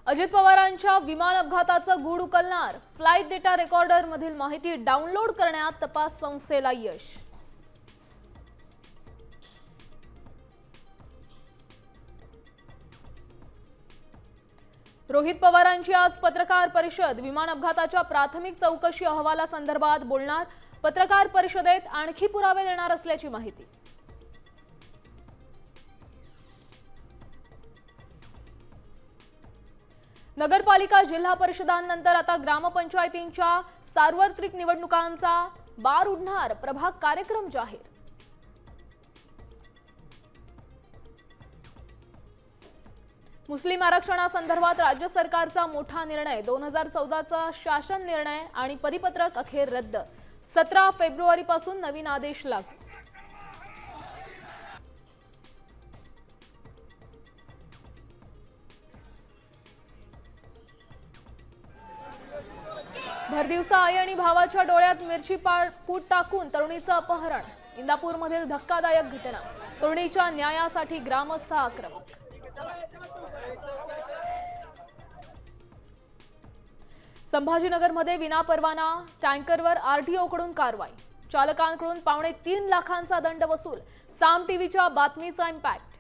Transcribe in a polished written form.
अजित पवारांच्या विमान अपघाताचं गूढ उकलणार, फ्लाइट डेटा रेकॉर्डर मधील माहिती डाउनलोड करण्यात तपास संस्थेला यश। रोहित पवारांची आज पत्रकार परिषद, विमान अपघाताच्या प्राथमिक चौकशी अहवालासंदर्भात बोलणार, पत्रकार परिषदेत आणखी पुरावे देणार असल्याची माहिती। नगरपालिका जिल्हा परिषदांनंतर आता ग्रामपंचायतींच्या सार्वत्रिक निवडणुकांचा बार उडणार, प्रभाग कार्यक्रम जाहीर। मुस्लिम आरक्षणासंदर्भात राज्य सरकारचा मोठा निर्णय, 2014चा शासन निर्णय आणि परिपत्रक अखेर रद्द, 17 फेब्रुवारीपासून नवीन आदेश लागू। भरदिवसा आई आणि भावाच्या डोळ्यात मिरची पूड टाकून तरुणीचं अपहरण, इंदापूरमधील धक्कादायक घटना, तरुणीच्या न्यायासाठी ग्रामस्थ आक्रमक। संभाजीनगरमध्ये विनापरवाना टँकरवर आरटीओकडून कारवाई, चालकांकडून 3.25 लाखांचा दंड वसूल, साम टीव्हीच्या बातमीचा इम्पॅक्ट।